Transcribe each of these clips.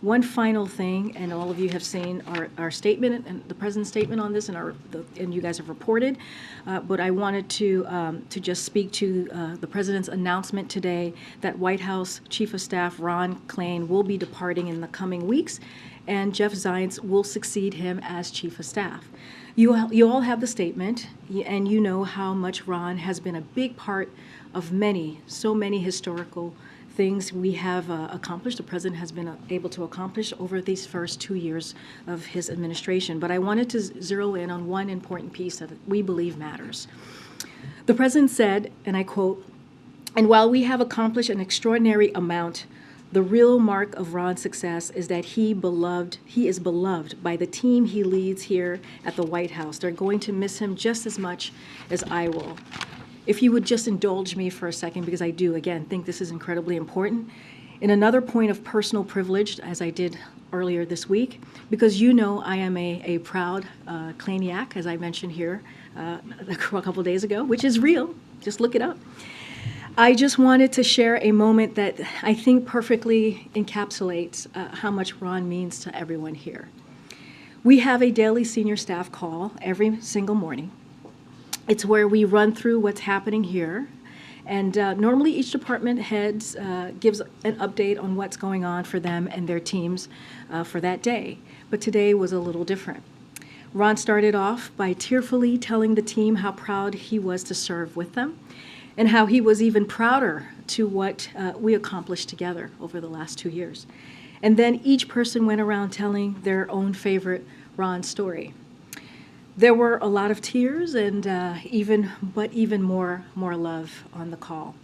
One final thing, and all of you have seen our statement and the President's statement on this, and you guys have reported, but I wanted to just speak to the President's announcement today that White House Chief of Staff Ron Klain will be departing in the coming weeks, and Jeff Zients will succeed him as Chief of Staff. You all have the statement, and you know how much Ron has been a big part of so many historical things we have accomplished, the President has been able to accomplish over these first 2 years of his administration. But I wanted to zero in on one important piece that we believe matters. The President said, and I quote, "And while we have accomplished an extraordinary amount, the real mark of Ron's success is that he is beloved by the team he leads here at the White House. They're going to miss him just as much as I will." If you would just indulge me for a second, because I do, again, think this is incredibly important. In another point of personal privilege, as I did earlier this week, because you know I am a proud Klainiac, as I mentioned here a couple days ago, which is real, just look it up. I just wanted to share a moment that I think perfectly encapsulates how much Ron means to everyone here. We have a daily senior staff call every single morning. It's where we run through what's happening here, and normally each department heads gives an update on what's going on for them and their teams for that day. But today was a little different. Ron started off by tearfully telling the team how proud he was to serve with them, and how he was even prouder to what we accomplished together over the last 2 years. And then each person went around telling their own favorite Ron story. There were a lot of tears and even more love on the call.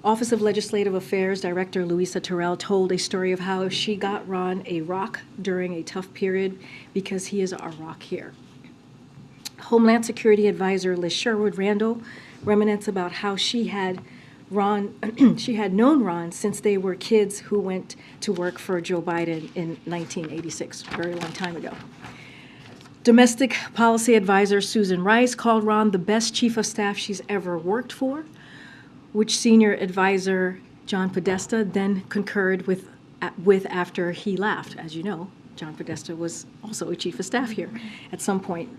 Office of Legislative Affairs Director Louisa Terrell told a story of how she got Ron a rock during a tough period because he is our rock here. Homeland Security Advisor Liz Sherwood Randall reminisced about how she had known Ron since they were kids who went to work for Joe Biden in 1986, a very long time ago. Domestic Policy Advisor Susan Rice called Ron the best chief of staff she's ever worked for, which Senior Advisor John Podesta then concurred with after he left. As you know, John Podesta was also a chief of staff here at some point.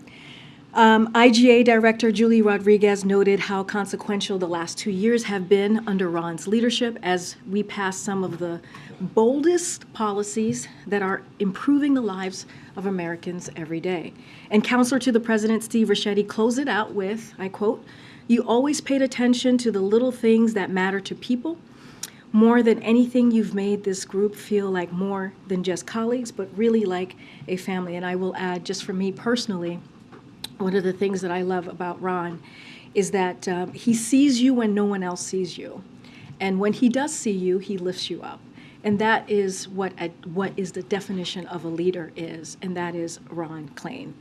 IGA Director Julie Rodriguez noted how consequential the last 2 years have been under Ron's leadership as we pass some of the boldest policies that are improving the lives of Americans every day. And Counselor to the President Steve Ricchetti closed it out with, I quote, "You always paid attention to the little things that matter to people. More than anything, you've made this group feel like more than just colleagues, but really like a family." And I will add, just for me personally, one of the things that I love about Ron is that he sees you when no one else sees you. And when he does see you, he lifts you up. And that is what is the definition of a leader is, and that is Ron Klain.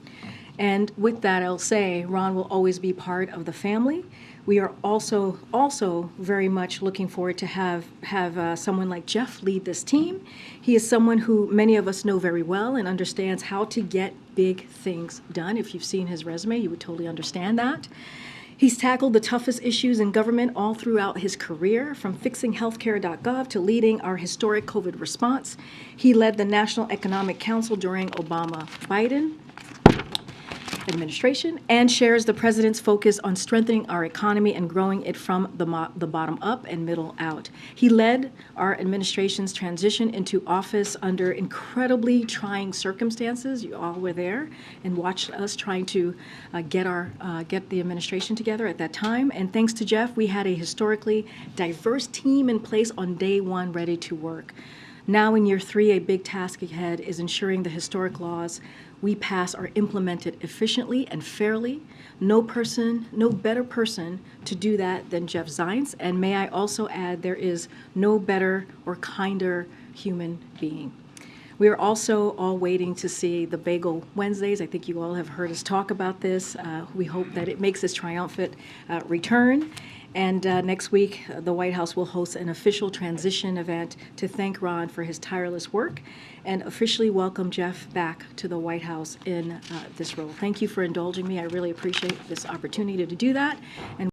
And with that, I'll say Ron will always be part of the family. We are also very much looking forward to have someone like Jeff lead this team. He is someone who many of us know very well and understands how to get big things done. If you've seen his resume, you would totally understand that. He's tackled the toughest issues in government all throughout his career, from fixing healthcare.gov to leading our historic COVID response. He led the National Economic Council during Obama-Biden administration and shares the president's focus on strengthening our economy and growing it from the bottom up and middle out. He led our administration's transition into office under incredibly trying circumstances. You all were there and watched us trying to get the administration together at that time. And thanks to Jeff, we had a historically diverse team in place on day one, ready to work. Now in year 3, a big task ahead is ensuring the historic laws we pass are implemented efficiently and fairly. No better person to do that than Jeff Zients. And may I also add, there is no better or kinder human being. We are also all waiting to see the Bagel Wednesdays. I think you all have heard us talk about this. We hope that it makes its triumphant return. And next week, the White House will host an official transition event to thank Ron for his tireless work and officially welcome Jeff back to the White House in this role. Thank you for indulging me. I really appreciate this opportunity to do that. And